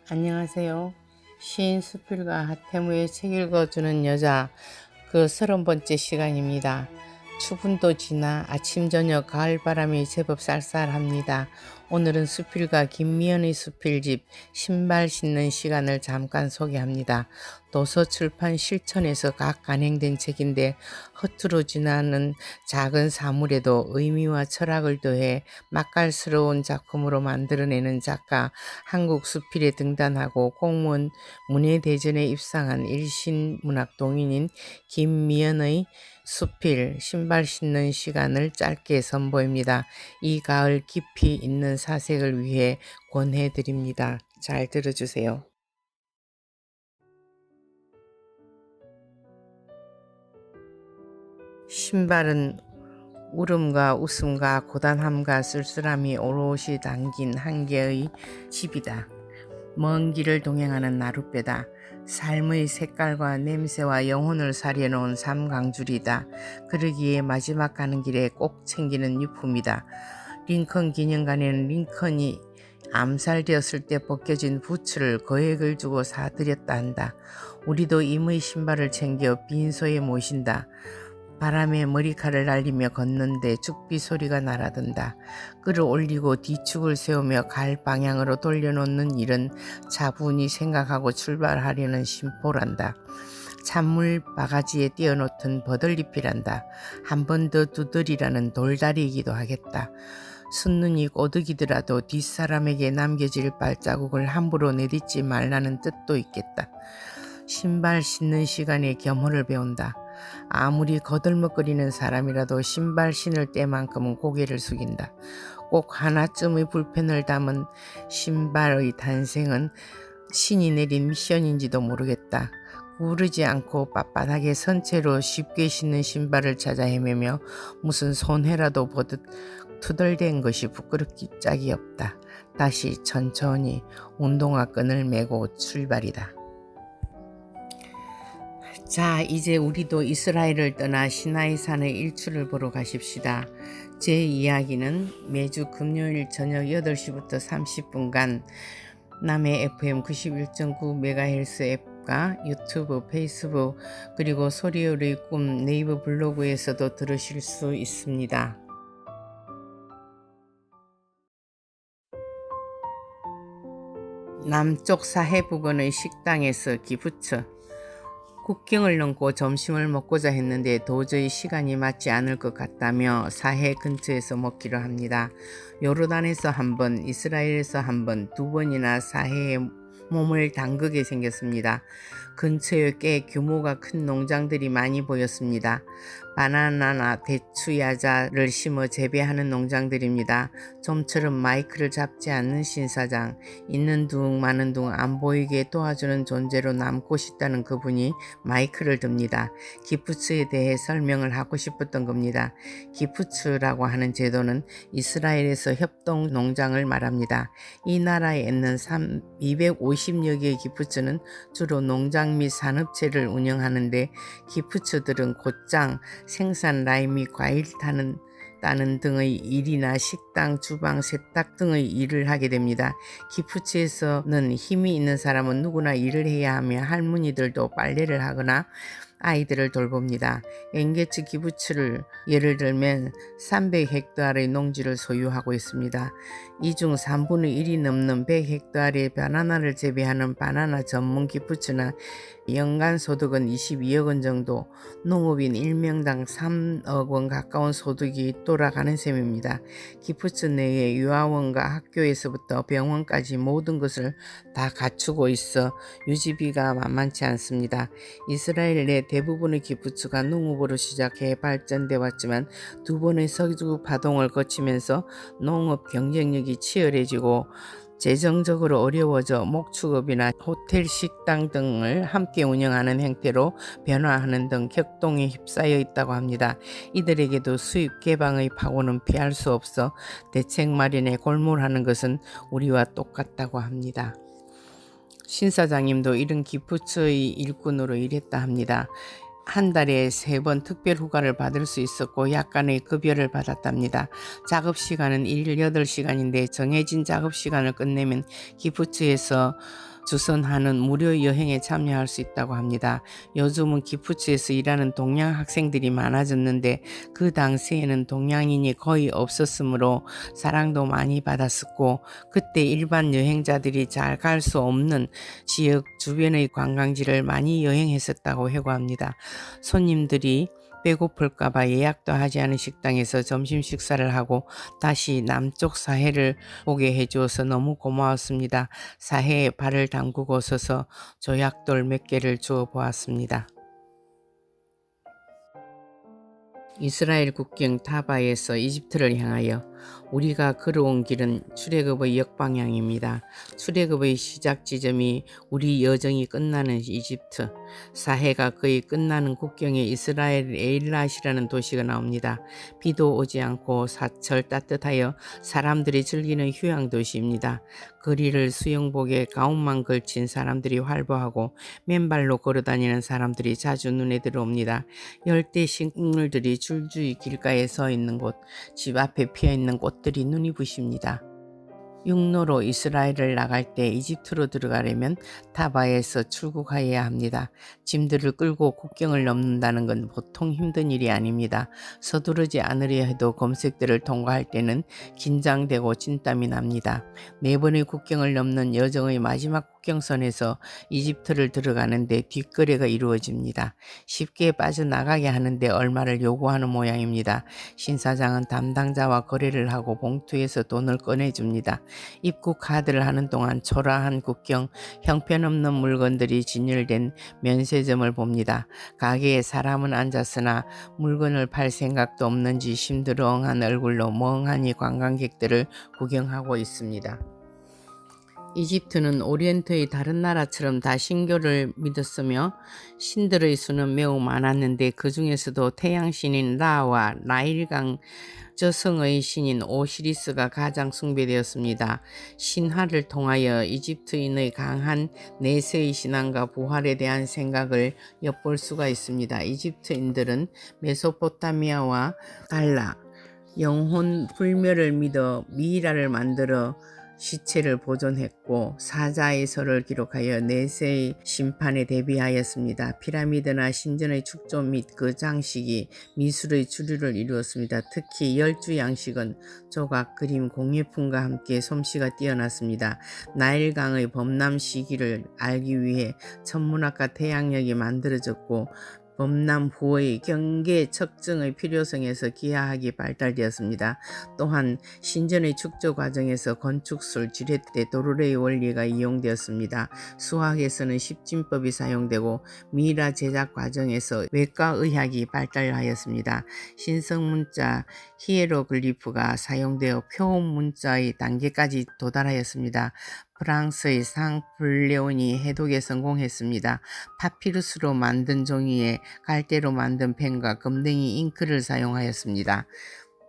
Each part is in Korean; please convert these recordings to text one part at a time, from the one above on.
안녕하세요. 시인 수필가 하태무의 책 읽어주는 여자 그 30번째 시간입니다. 추분도 지나 아침 저녁 가을바람이 제법 쌀쌀합니다. 오늘은 수필가 김미연의 수필집 신발 신는 시간을 잠깐 소개합니다. 도서출판 실천에서 각 간행된 책인데 허투루 지나는 작은 사물에도 의미와 철학을 더해 맛깔스러운 작품으로 만들어내는 작가, 한국 수필에 등단하고 공무원 문예대전에 입상한 일신문학 동인인 김미연의 수필 신발 신는 시간을 짧게 선보입니다. 이 가을 깊이 있는 사색을 위해 권해드립니다. 잘 들어주세요. 신발은 울음과 웃음과 고단함과 쓸쓸함이 오롯이 담긴 한계의 집이다. 먼 길을 동행하는 나룻배다. 삶의 색깔과 냄새와 영혼을 살려놓은 삼강줄이다. 그러기에 마지막 가는 길에 꼭 챙기는 유품이다. 링컨 기념관에는 링컨이 암살되었을 때 벗겨진 부츠를 거액을 주고 사들였다 한다. 우리도 임의 신발을 챙겨 빈소에 모신다. 바람에 머리카락을 날리며 걷는데 죽비 소리가 날아든다. 끌어올리고 뒤축을 세우며 갈 방향으로 돌려놓는 일은 차분히 생각하고 출발하려는 심포란다. 찬물 바가지에 띄어놓던 버들잎이란다. 한 번 더 두드리라는 돌다리이기도 하겠다. 순눈이 꼬득이더라도 뒷사람에게 남겨질 발자국을 함부로 내딛지 말라는 뜻도 있겠다. 신발 신는 시간에 겸허를 배운다. 아무리 거들먹거리는 사람이라도 신발 신을 때만큼은 고개를 숙인다. 꼭 하나쯤의 불펜을 담은 신발의 탄생은 신이 내린 미션인지도 모르겠다. 구르지 않고 빳빳하게 선 채로 쉽게 신는 신발을 찾아 헤매며 무슨 손해라도 보듯 투덜댄 것이 부끄럽기 짝이 없다. 다시 천천히 운동화 끈을 메고 출발이다. 자, 이제 우리도 이스라엘을 떠나 시나이산의 일출을 보러 가십시다. 제 이야기는 매주 금요일 저녁 8시부터 30분간 남해 FM 91.9MHz 앱과 유튜브, 페이스북, 그리고 소리요리의 꿈 네이버 블로그에서도 들으실 수 있습니다. 남쪽 사해부근의 식당에서 기부처. 국경을 넘고 점심을 먹고자 했는데 도저히 시간이 맞지 않을 것 같다며 사해 근처에서 먹기로 합니다. 요르단에서 한 번, 이스라엘에서 한 번, 2번이나 사해에 몸을 담그게 생겼습니다. 근처에 꽤 규모가 큰 농장들이 많이 보였습니다. 바나나나 대추 야자를 심어 재배하는 농장들입니다. 좀처럼 마이크를 잡지 않는 신사장, 있는 둥 마는 둥 안 보이게 도와주는 존재로 남고 싶다는 그분이 마이크를 듭니다. 기프츠에 대해 설명을 하고 싶었던 겁니다. 기프츠라고 하는 제도는 이스라엘에서 협동 농장을 말합니다. 이 나라에 있는 250여 개의 기프츠는 주로 농장 및 산업체를 운영하는데 기프츠들은 곧장 생산 라인 및 과일 따는 등의 일이나 식당, 주방, 세탁 등의 일을 하게 됩니다. 기프츠에서는 힘이 있는 사람은 누구나 일을 해야 하며 할머니들도 빨래를 하거나 아이들을 돌봅니다. 엥게츠 기부츠를 예를 들면 300헥타르의 농지를 소유하고 있습니다. 이 중 3분의 1이 넘는 100헥타르의 바나나를 재배하는 바나나 전문 기부츠나 연간 소득은 22억 원 정도, 농업인 1명당 3억 원 가까운 소득이 돌아가는 셈입니다. 기부츠 내에 유아원과 학교에서부터 병원까지 모든 것을 다 갖추고 있어 유지비가 만만치 않습니다. 이스라엘 내 대부분의 기부츠가 농업으로 시작해 발전돼 왔지만 2번의 석유 파동을 거치면서 농업 경쟁력이 치열해지고 재정적으로 어려워져 목축업이나 호텔, 식당 등을 함께 운영하는 형태로 변화하는 등 격동에 휩싸여 있다고 합니다. 이들에게도 수입 개방의 파고는 피할 수 없어 대책 마련에 골몰하는 것은 우리와 똑같다고 합니다. 신사장님도 이런 기부츠의 일꾼으로 일했다 합니다. 한 달에 3번 특별 휴가를 받을 수 있었고 약간의 급여를 받았답니다. 작업 시간은 일 8시간인데 정해진 작업 시간을 끝내면 기부츠에서 주선하는 무료 여행에 참여할 수 있다고 합니다. 요즘은 기프츠에서 일하는 동양 학생들이 많아졌는데 그 당시에는 동양인이 거의 없었으므로 사랑도 많이 받았었고, 그때 일반 여행자들이 잘 갈 수 없는 지역 주변의 관광지를 많이 여행했었다고 회고합니다. 손님들이 배고플까봐 예약도 하지 않은 식당에서 점심 식사를 하고 다시 남쪽 사해를 보게 해주어서 너무 고마웠습니다. 사해에 발을 담그고 서서 조약돌 몇 개를 주워 보았습니다. 이스라엘 국경 타바에서 이집트를 향하여 우리가 걸어온 길은 출애굽의 역방향입니다. 출애굽의 시작 지점이 우리 여정이 끝나는 이집트, 사해가 거의 끝나는 국경에 이스라엘 에일랏이라는 도시가 나옵니다. 비도 오지 않고 사철 따뜻하여 사람들이 즐기는 휴양 도시입니다. 거리를 수영복에 가운만 걸친 사람들이 활보하고 맨발로 걸어다니는 사람들이 자주 눈에 들어옵니다. 열대 식물들이 줄줄이 길가에 서 있는 곳, 집 앞에 피어 있는 꽃들이 눈이 부십니다. 육로로 이스라엘을 나갈 때 이집트로 들어가려면 타바에서 출국하여야 합니다. 짐들을 끌고 국경을 넘는다는 건 보통 힘든 일이 아닙니다. 서두르지 않으려 해도 검색대를 통과할 때는 긴장되고 진땀이 납니다. 4번의 국경을 넘는 여정의 마지막 국경선에서 이집트를 들어가는데 뒷거래가 이루어집니다. 쉽게 빠져나가게 하는데 얼마를 요구하는 모양입니다. 신사장은 담당자와 거래를 하고 봉투에서 돈을 꺼내줍니다. 입국 카드를 하는 동안 초라한 국경, 형편없는 물건들이 진열된 면세점을 봅니다. 가게에 사람은 앉았으나 물건을 팔 생각도 없는지 심드렁한 얼굴로 멍하니 관광객들을 구경하고 있습니다. 이집트는 오리엔트의 다른 나라처럼 다 신교를 믿었으며 신들의 수는 매우 많았는데 그 중에서도 태양신인 라와 나일강 저승의 신인 오시리스가 가장 숭배되었습니다. 신화를 통하여 이집트인의 강한 내세의 신앙과 부활에 대한 생각을 엿볼 수가 있습니다. 이집트인들은 메소포타미아와 달라, 영혼 불멸을 믿어 미이라를 만들어 시체를 보존했고 사자의 설을 기록하여 내세의 심판에 대비하였습니다. 피라미드나 신전의 축조 및 그 장식이 미술의 주류를 이루었습니다. 특히 열주 양식은 조각, 그림, 공예품과 함께 솜씨가 뛰어났습니다. 나일강의 범람 시기를 알기 위해 천문학과 태양력이 만들어졌고 범람 후의 경계 측정의 필요성에서 기하학이 발달되었습니다. 또한 신전의 축조 과정에서 건축술, 지렛대, 도르래의 원리가 이용되었습니다. 수학에서는 십진법이 사용되고 미이라 제작 과정에서 외과의학이 발달하였습니다. 신성문자 히에로글리프가 사용되어 표문자의 단계까지 도달하였습니다. 프랑스의 상플레온이 해독에 성공했습니다. 파피루스로 만든 종이에 갈대로 만든 펜과 검댕이 잉크를 사용하였습니다.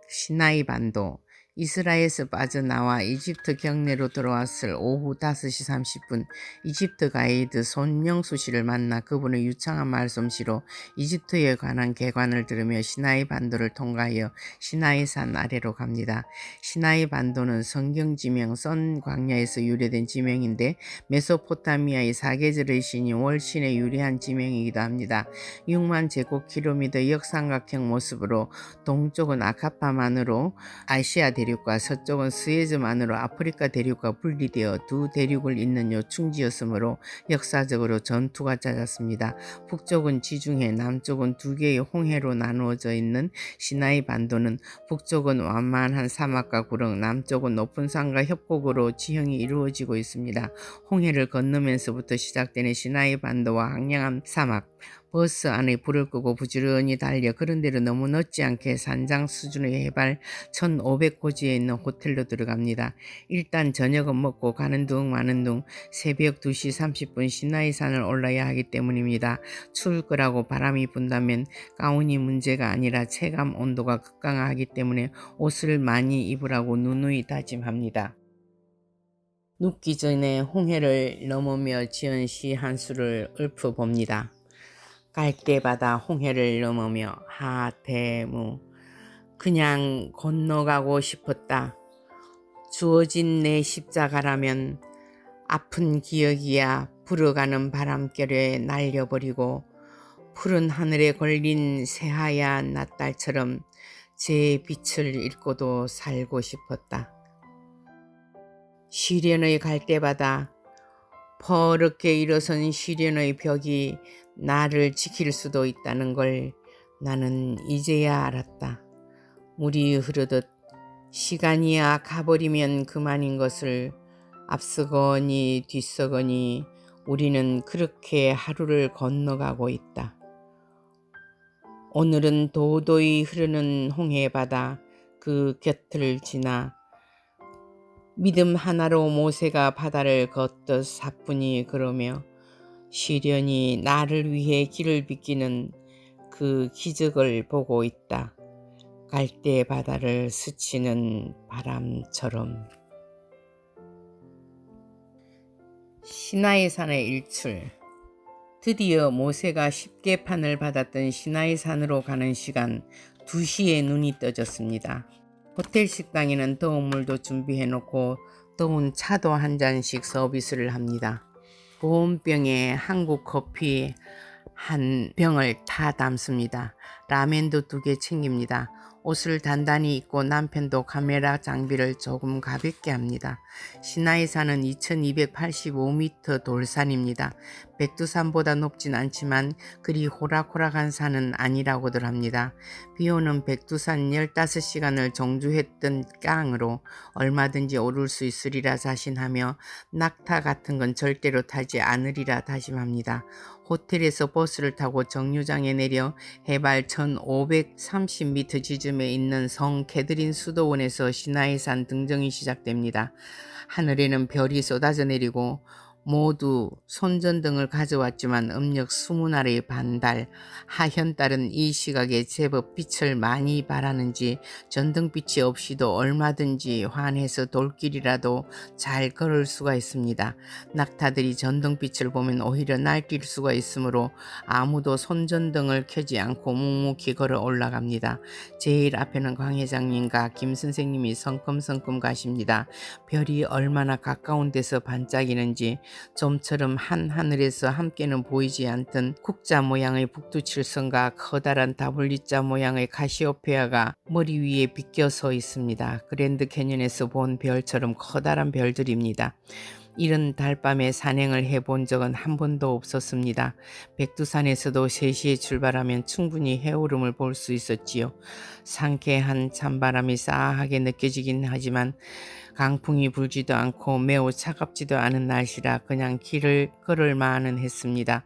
시나이 반도, 이스라엘에서 빠져나와 이집트 경내로 들어왔을 오후 5시 30분 이집트 가이드 손영수 씨를 만나 그분의 유창한 말솜씨로 이집트에 관한 개관을 들으며 시나이 반도를 통과하여 시나이산 아래로 갑니다. 시나이 반도는 성경 지명 선 광야에서 유래된 지명인데 메소포타미아의 사계절의 신이 월신에 유래한 지명이기도 합니다. 6만 제곱킬로미터 역삼각형 모습으로 동쪽은 아카파만으로 아시아 대륙과 서쪽은 스에즈만으로 아프리카 대륙과 분리되어 두 대륙을 잇는 요충지였으므로 역사적으로 전투가 잦았습니다. 북쪽은 지중해, 남쪽은 두 개의 홍해로 나누어져 있는 시나이 반도는 북쪽은 완만한 사막과 구릉, 남쪽은 높은 산과 협곡으로 지형이 이루어지고 있습니다. 홍해를 건너면서부터 시작되는 시나이 반도와 황량한 사막, 버스 안에 불을 끄고 부지런히 달려 그런데도 너무 늦지 않게 산장 수준의 해발 1500고지에 있는 호텔로 들어갑니다. 일단 저녁은 먹고 가는 둥 마는 둥 새벽 2시 30분 시나이산을 올라야 하기 때문입니다. 추울 거라고 바람이 분다면 가운이 문제가 아니라 체감 온도가 극강하기 때문에 옷을 많이 입으라고 누누이 다짐합니다. 눕기 전에 홍해를 넘으며 지은 시 한 수를 읊어봅니다. 갈대바다 홍해를 넘으며 하태무 그냥 건너가고 싶었다. 주어진 내 십자가라면 아픈 기억이야 불어가는 바람결에 날려버리고 푸른 하늘에 걸린 새하얀 낫달처럼 제 빛을 잃고도 살고 싶었다. 시련의 갈대바다, 퍼렇게 일어선 시련의 벽이 나를 지킬 수도 있다는 걸 나는 이제야 알았다. 물이 흐르듯 시간이야 가버리면 그만인 것을 앞서거니 뒤서거니 우리는 그렇게 하루를 건너가고 있다. 오늘은 도도히 흐르는 홍해바다 그 곁을 지나 믿음 하나로 모세가 바다를 걷듯 사뿐히 걸으며 시련이 나를 위해 길을 비키는 그 기적을 보고 있다. 갈대 바다를 스치는 바람처럼. 시나이산의 일출. 드디어 모세가 십계판을 받았던 시나이산으로 가는 시간 2시에 눈이 떠졌습니다. 호텔 식당에는 더운 물도 준비해놓고 더운 차도 한 잔씩 서비스를 합니다. 보온병에 한국 커피 한 병을 다 담습니다. 라멘도 2개 챙깁니다. 옷을 단단히 입고 남편도 카메라 장비를 조금 가볍게 합니다. 시나이산은 2285m 돌산입니다. 백두산보다 높진 않지만 그리 호락호락한 산은 아니라고들 합니다. 비오는 백두산 15시간을 정주했던 깡으로 얼마든지 오를 수 있으리라 자신하며 낙타 같은 건 절대로 타지 않으리라 다짐합니다. 호텔에서 버스를 타고 정류장에 내려 해발 1530m 지점에 있는 성 캐드린 수도원에서 시나이산 등정이 시작됩니다. 하늘에는 별이 쏟아져 내리고 모두 손전등을 가져왔지만 음력 20알의 반달, 하현달은 이 시각에 제법 빛을 많이 발하는지 전등빛이 없이도 얼마든지 환해서 돌길이라도 잘 걸을 수가 있습니다. 낙타들이 전등빛을 보면 오히려 날뛸 수가 있으므로 아무도 손전등을 켜지 않고 묵묵히 걸어 올라갑니다. 제일 앞에는 광 회장님과 김 선생님이 성큼성큼 가십니다. 별이 얼마나 가까운 데서 반짝이는지 좀처럼 한 하늘에서 함께는 보이지 않던 국자 모양의 북두칠성과 커다란 W자 모양의 카시오페아가 머리 위에 비껴서 있습니다. 그랜드 캐년에서 본 별처럼 커다란 별들입니다. 이런 달밤에 산행을 해본 적은 한 번도 없었습니다. 백두산에서도 3시에 출발하면 충분히 해오름을 볼 수 있었지요. 상쾌한 찬바람이 싸하게 느껴지긴 하지만 강풍이 불지도 않고 매우 차갑지도 않은 날씨라 그냥 길을 걸을 만은 했습니다.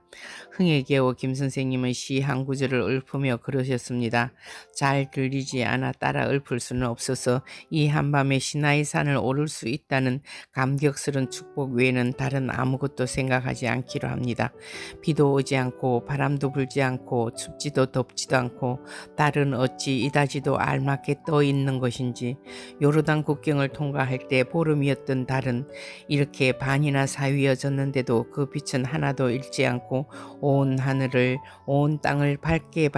흥에 겨워 김 선생님은 시 한 구절을 읊으며 그러셨습니다. 잘 들리지 않아 따라 읊을 수는 없어서 이 한밤에 시나이산을 오를 수 있다는 감격스러운 축복 외에는 다른 아무것도 생각하지 않기로 합니다. 비도 오지 않고 바람도 불지 않고 춥지도 덥지도 않고 달은 어찌 이다지도 알맞게 떠 있는 것인지 요르단 국경을 통과할 때 보름이었던 달은 이렇게 반이나 사위어졌는데도 그 빛은 하나도 잃지 않고 온 하늘을 온 땅을 밝게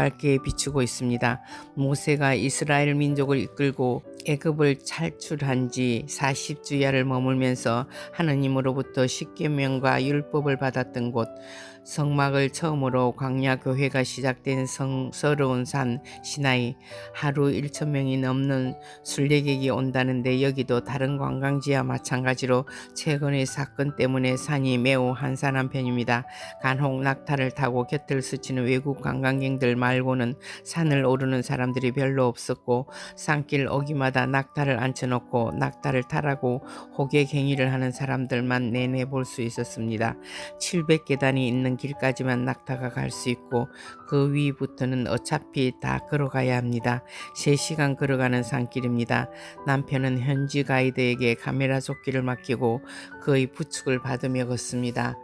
비추고 있습니다. 모세가 이스라엘 민족을 이끌고 애굽을 탈출한 지 40주야를 머물면서 하느님으로부터 십계명과 율법을 받았던 곳, 성막을 처음으로 광야 교회가 시작된 성스러운 산 시나이, 하루 1,000명이 넘는 순례객이 온다는데 여기도 다른 관광지와 마찬가지로 최근의 사건 때문에 산이 매우 한산한 편입니다. 간혹 낙타를 타고 곁을 스치는 외국 관광객들 말고는 산을 오르는 사람들이 별로 없었고 산길 오기마다 낙타를 앉혀놓고 낙타를 타라고 호객 행위를 하는 사람들만 내내 볼 수 있었습니다. 700계단이 있는 길까지만 낙타가 갈 수 있고 그 위부터는 어차피 다 걸어가야 합니다. 3시간 걸어가는 산길입니다. 남편은 현지 가이드에게 카메라 조끼를 맡기고 그의 부축을 받으며 걷습니다.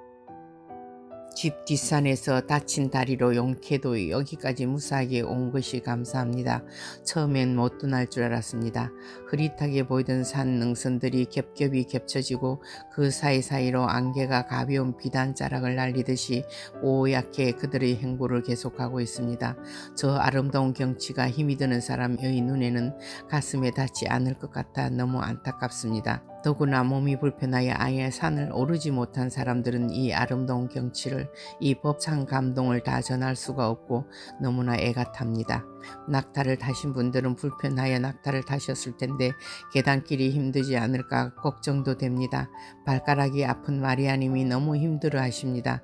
집 뒷산에서 다친 다리로 용케도 여기까지 무사하게 온 것이 감사합니다. 처음엔 못 떠날 줄 알았습니다. 흐릿하게 보이던 산 능선들이 겹겹이 겹쳐지고 그 사이사이로 안개가 가벼운 비단자락을 날리듯이 뽀얗게 그들의 행보를 계속하고 있습니다. 저 아름다운 경치가 힘이 드는 사람의 눈에는 가슴에 닿지 않을 것 같아 너무 안타깝습니다. 더구나 몸이 불편하여 아예 산을 오르지 못한 사람들은 이 아름다운 경치를, 이 벅찬 감동을 다 전할 수가 없고 너무나 애가 탑니다. 낙타를 타신 분들은 불편하여 낙타를 타셨을 텐데 계단길이 힘들지 않을까 걱정도 됩니다. 발가락이 아픈 마리아님이 너무 힘들어 하십니다.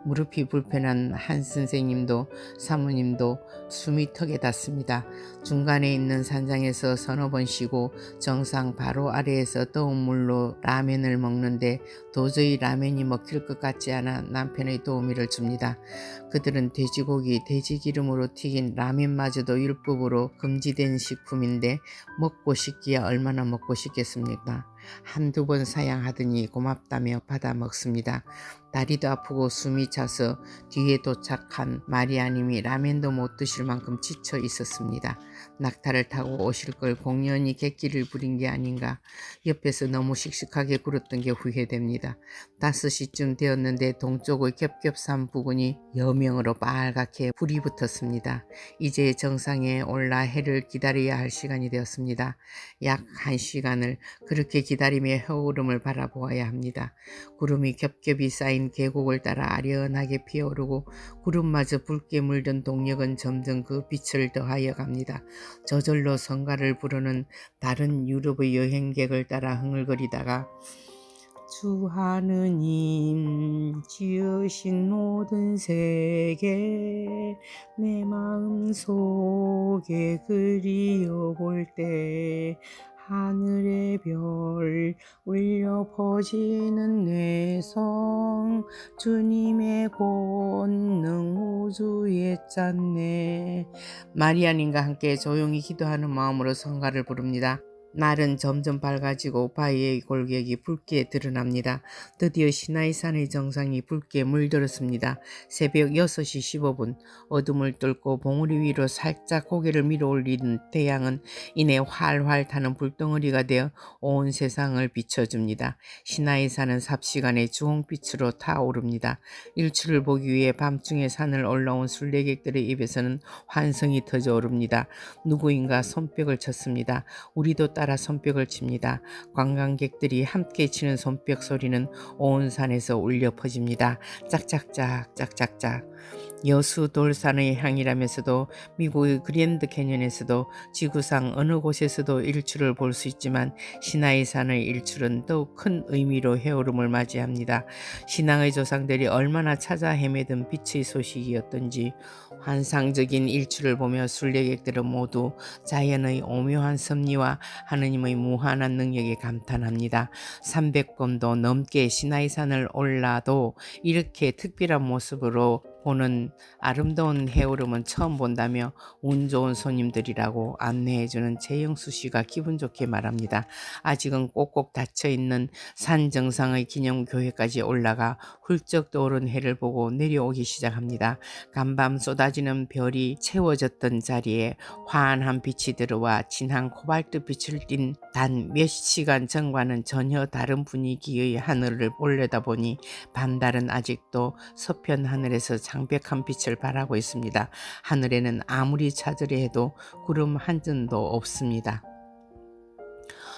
무릎이 불편한 한 선생님도 사모님도 숨이 턱에 닿습니다. 중간에 있는 산장에서 서너 번 쉬고 정상 바로 아래에서 뜨거운 물로 라면을 먹는데 도저히 라면이 먹힐 것 같지 않아 남편의 도우미를 줍니다. 그들은 돼지고기, 돼지기름으로 튀긴 라면마저도 율법으로 금지된 식품인데 먹고 싶기야 얼마나 먹고 싶겠습니까? 한두 번 사양하더니 고맙다며 받아 먹습니다. 다리도 아프고 숨이 차서 뒤에 도착한 마리아님이 라면도 못 드실 만큼 지쳐 있었습니다. 낙타를 타고 오실 걸 공연히 객기를 부린 게 아닌가. 옆에서 너무 씩씩하게 굴었던 게 후회됩니다. 5시쯤 되었는데 동쪽의 겹겹산 부근이 여명으로 빨갛게 불이 붙었습니다. 이제 정상에 올라 해를 기다려야 할 시간이 되었습니다. 약 1시간을 그렇게 기다리며 해오름을 바라보아야 합니다. 구름이 겹겹이 쌓인 계곡을 따라 아련하게 피어오르고 구름마저 붉게 물든 동력은 점점 그 빛을 더하여 갑니다. 저절로 성가를 부르는 다른 유럽의 여행객을 따라 흥얼거리다가 주 하느님 지으신 모든 세계 내 마음속에 그리워볼 때 하늘의 별 울려 퍼지는 뇌성 주님의 권능 우주에 짰네. 마리아님과 함께 조용히 기도하는 마음으로 성가를 부릅니다. 날은 점점 밝아지고 바위의 골격이 붉게 드러납니다. 드디어 시나이산의 정상이 붉게 물들었습니다. 새벽 6시 15분 어둠을 뚫고 봉우리 위로 살짝 고개를 밀어 올리는 태양은 이내 활활 타는 불덩어리가 되어 온 세상을 비춰줍니다. 시나이산은 삽시간에 주홍빛으로 타오릅니다. 일출을 보기 위해 밤중에 산을 올라온 순례객들의 입에서는 환성이 터져 오릅니다. 누구인가 손뼉을 쳤습니다. 우리도 따라 손뼉을 칩니다. 관광객들이 함께 치는 손뼉 소리는 온 산에서 울려 퍼집니다. 짝짝짝 짝짝짝. 여수 돌산의 향이라면서도 미국의 그랜드 캐년에서도 지구상 어느 곳에서도 일출을 볼 수 있지만 시나이산의 일출은 더욱 큰 의미로 해오름을 맞이합니다. 신앙의 조상들이 얼마나 찾아 헤매던 빛의 소식이었던지 환상적인 일출을 보며 순례객들은 모두 자연의 오묘한 섭리와 하느님의 무한한 능력에 감탄합니다. 300번도 넘게 시나이산을 올라도 이렇게 특별한 모습으로 보는 아름다운 해오름은 처음 본다며 운 좋은 손님들이라고 안내해주는 재영수 씨가 기분 좋게 말합니다. 아직은 꼭꼭 닫혀있는 산 정상의 기념교회까지 올라가 훌쩍 떠오른 해를 보고 내려오기 시작합니다. 간밤 쏟아지는 별이 채워졌던 자리에 환한 빛이 들어와 진한 코발트 빛을 띤 단 몇 시간 전과는 전혀 다른 분위기의 하늘을 올려다보니 반달은 아직도 서편 하늘에서 장백한 빛을 발하고 있습니다. 하늘에는 아무리 찾으려 해도 구름 한 점도 없습니다.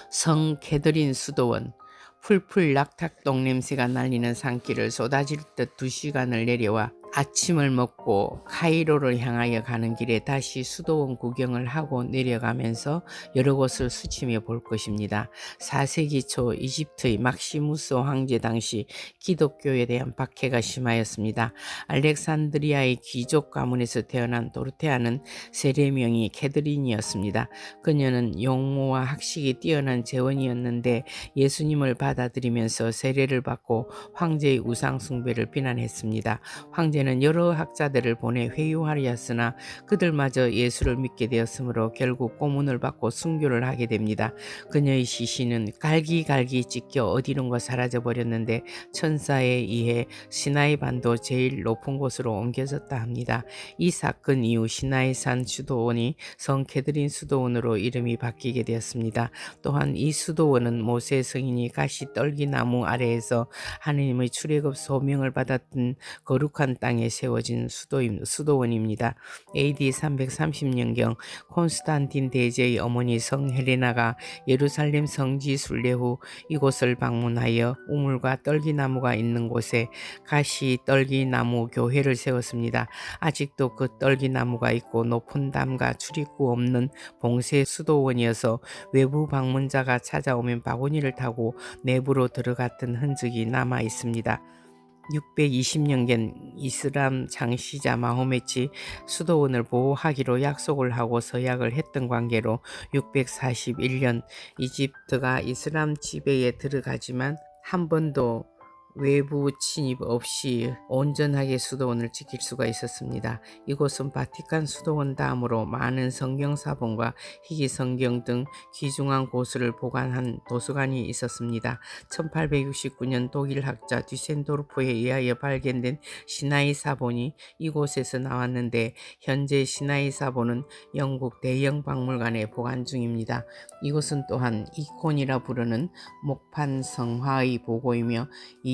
성 캐더린 수도원. 풀풀 낙탁동 냄새가 날리는 산길을 쏟아질 듯 2시간을 내려와 아침을 먹고 카이로를 향하여 가는 길에 다시 수도원 구경을 하고 내려가면서 여러 곳을 스치며 볼 것입니다. 4세기 초 이집트의 막시무스 황제 당시 기독교에 대한 박해가 심하였습니다. 알렉산드리아의 귀족 가문에서 태어난 도르테아는 세례명이 캐드린이었습니다. 그녀는 용모와 학식이 뛰어난 재원이었는데 예수님을 받아들이면서 세례를 받고 황제의 우상 숭배를 비난했습니다. 황제 현재는 여러 학자들을 보내 회유하였으나 그들마저 예수를 믿게 되었으므로 결국 고문을 받고 순교를 하게 됩니다. 그녀의 시신은 갈기갈기 찢겨 어디론가 사라져 버렸는데 천사에 의해 시나이 반도 제일 높은 곳으로 옮겨졌다 합니다. 이 사건 이후 시나이산 수도원이 성 캐드린 수도원으로 이름이 바뀌게 되었습니다. 또한 이 수도원은 모세 성인이 가시 떨기나무 아래에서 하느님의 출애굽 소명을 받았던 거룩한 땅에 세워진 수도원입니다. AD 330년경 콘스탄틴 대제의 어머니 성 헬레나가 예루살렘 성지 순례 후 이곳을 방문하여 우물과 떨기나무가 있는 곳에 가시 떨기나무 교회를 세웠습니다. 아직도 그 떨기나무가 있고 높은 담과 출입구 없는 봉쇄 수도원이어서 외부 방문자가 찾아오면 바구니를 타고 내부로 들어갔던 흔적이 남아 있습니다. 620년경 이슬람 창시자 마호메치 수도원을 보호하기로 약속을 하고 서약을 했던 관계로 641년 이집트가 이슬람 지배에 들어가지만 한 번도 외부 침입 없이 온전하게 수도원을 지킬 수가 있었습니다. 이곳은 바티칸 수도원 다음으로 많은 성경사본과 희귀성경 등 귀중한 고수를 보관한 도서관이 있었습니다. 1869년 독일 학자 뒤센도르프에 의하여 발견된 시나이 사본이 이곳에서 나왔는데 현재 시나이 사본은 영국 대영 박물관에 보관 중입니다. 이곳은 또한 이콘이라 부르는 목판 성화의 보고이며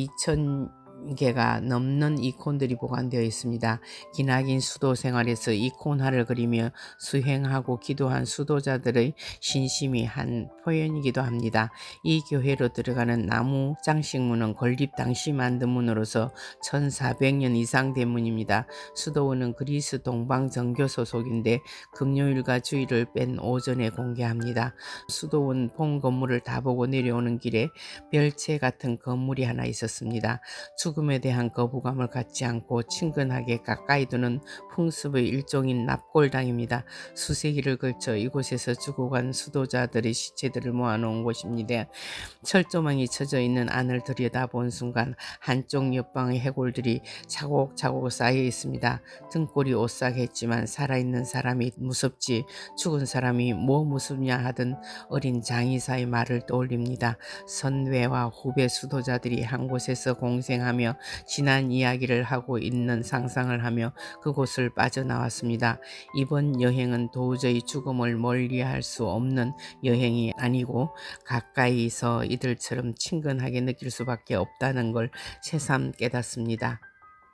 2,000개가 넘는 이콘들이 보관되어 있습니다. 기나긴 수도 생활에서 이콘화를 그리며 수행하고 기도한 수도자들의 신심이 한 표현이기도 합니다. 이 교회로 들어가는 나무 장식문은 건립 당시 만든 문으로서 1400년 이상 된 문입니다. 수도원은 그리스 동방 정교 소속인데 금요일과 주일을 뺀 오전에 공개합니다. 수도원 본 건물을 다 보고 내려오는 길에 별채 같은 건물이 하나 있었습니다. 죽음에 대한 거부감을 갖지 않고 친근하게 가까이 두는 풍습의 일종인 납골당입니다. 수세기를 걸쳐 이곳에서 죽어간 수도자들의 시체들을 모아놓은 곳입니다. 철조망이 쳐져 있는 안을 들여다본 순간 한쪽 옆방의 해골들이 차곡차곡 쌓여 있습니다. 등골이 오싹했지만 살아있는 사람이 무섭지 죽은 사람이 뭐 무섭냐 하던 어린 장의사의 말을 떠올립니다. 선외와 후배 수도자들이 한 곳에서 공생하며 지난 이야기를 하고 있는 상상을 하며 그곳을 빠져나왔습니다. 이번 여행은 도저히 죽음을 멀리할 수 없는 여행이 아니고 가까이서 이들처럼 친근하게 느낄 수밖에 없다는 걸 새삼 깨닫습니다.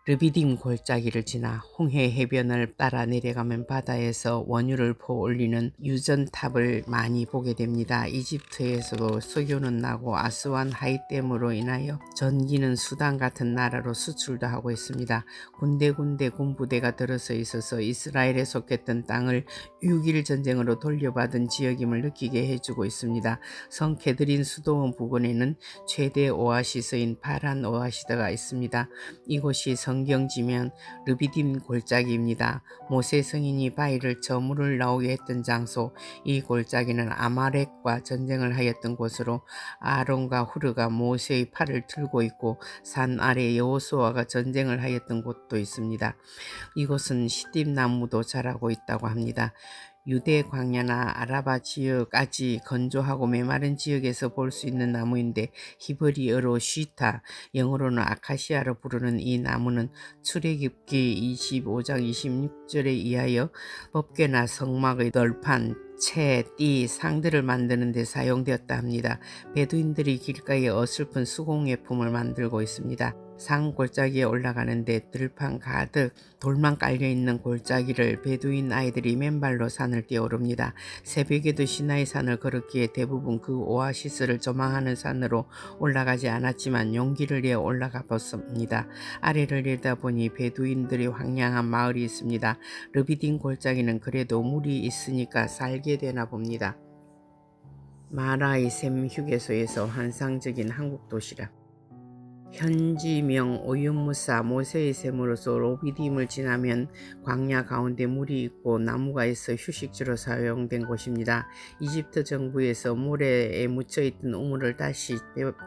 르비딤 골짜기를 지나 홍해 해변을 따라 내려가면 바다에서 원유를 퍼올리는 유전탑을 많이 보게 됩니다. 이집트에서도 석유는 나고 아스완 하이댐으로 인하여 전기는 수단 같은 나라로 수출도 하고 있습니다. 군데군데 군부대가 들어서 있어서 이스라엘에 속했던 땅을 6.1 전쟁으로 돌려받은 지역임을 느끼게 해주고 있습니다. 성 캐드린 수도원 부근에는 최대 오아시스인 파란 오아시드가 있습니다. 이곳이 성경지면 르비딤 골짜기입니다. 모세 성인이 바위를 저물을 나오게 했던 장소, 이 골짜기는 아말렉과 전쟁을 하였던 곳으로 아론과 후르가 모세의 팔을 들고 있고 산 아래 여호수아가 전쟁을 하였던 곳도 있습니다. 이곳은 시딤나무도 자라고 있다고 합니다. 유대 광야나 아라바 지역 아주 건조하고 메마른 지역에서 볼 수 있는 나무인데 히브리어로 쉬타, 영어로는 아카시아로 부르는 이 나무는 출애굽기 25장 26절에 의하여 법궤나 성막의 널판, 채, 띠, 상들을 만드는 데 사용되었다 합니다. 베두인들이 길가에 어설픈 수공예품을 만들고 있습니다. 산 골짜기에 올라가는데 들판 가득 돌만 깔려있는 골짜기를 베두인 아이들이 맨발로 산을 뛰어오릅니다. 새벽에도 시나이 산을 걸었기에 대부분 그 오아시스를 조망하는 산으로 올라가지 않았지만 용기를 내어 올라가 봤습니다. 아래를 내다보니 베두인들이 황량한 마을이 있습니다. 르비딤 골짜기는 그래도 물이 있으니까 살게 되나 봅니다. 마라의 샘 휴게소에서 환상적인 한국 도시락. 현지명 오윤무사 모세의 샘으로서 로비딤을 지나면 광야 가운데 물이 있고 나무가 있어 휴식지로 사용된 곳입니다. 이집트 정부에서 모래에 묻혀있던 우물을 다시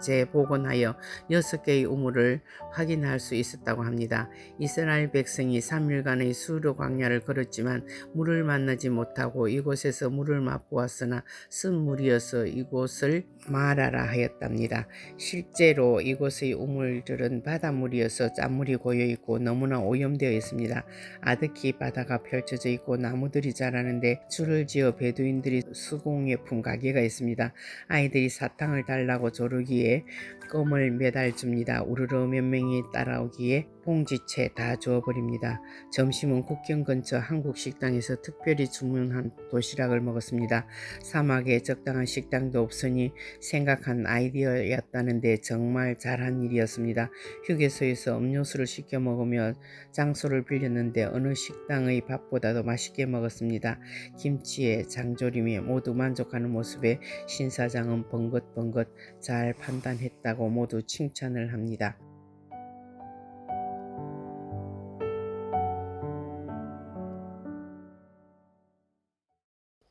재복원하여 6개의 우물을 확인할 수 있었다고 합니다. 이스라엘 백성이 3일간의 수르 광야를 걸었지만 물을 만나지 못하고 이곳에서 물을 맛보았으나 쓴 물이어서 이곳을 마라라 하였답니다. 실제로 이곳의 우물들은 바닷물이어서 짠물이 고여있고 너무나 오염되어 있습니다. 아득히 바다가 펼쳐져 있고 나무들이 자라는데 줄을 지어 베두인들이 수공예품 가게가 있습니다. 아이들이 사탕을 달라고 조르기에 껌을 매달 줍니다. 우르르 몇 명이 따라오기에 봉지채 다 주어버립니다. 점심은 국경 근처 한국 식당에서 특별히 주문한 도시락을 먹었습니다. 사막에 적당한 식당도 없으니 생각한 아이디어였다는데 정말 잘한 일이었습니다. 휴게소에서 음료수를 시켜 먹으며 장소를 빌렸는데 어느 식당의 밥보다도 맛있게 먹었습니다. 김치에 장조림에 모두 만족하는 모습에 신 사장은 번긋번긋 잘 판단했다고 모두 칭찬을 합니다.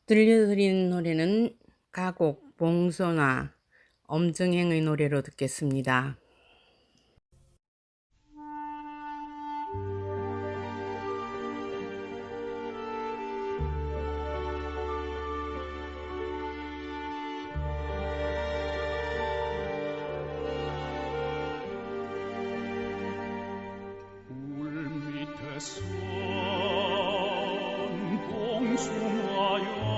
들려드린 노래는 가곡 봉선화 엄정행의 노래로 듣겠습니다. 물 밑에 선 봉숭아여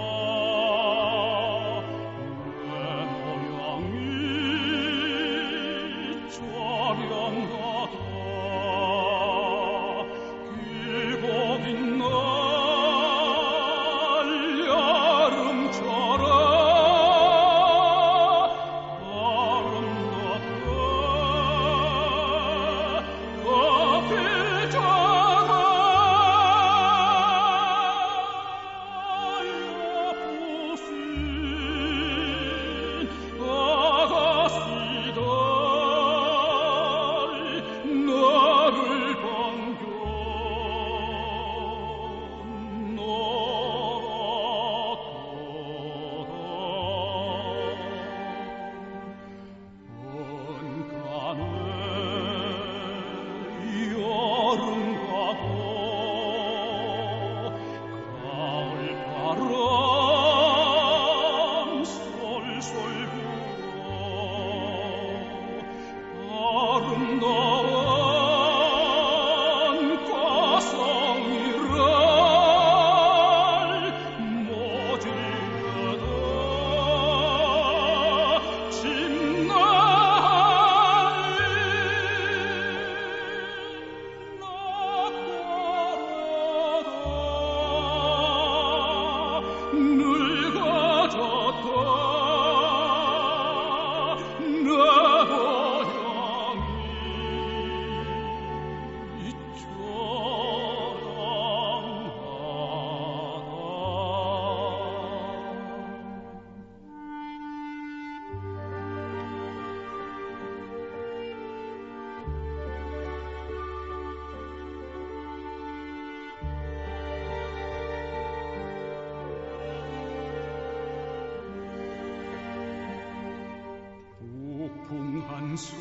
풍한 솔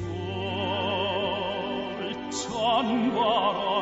찬바람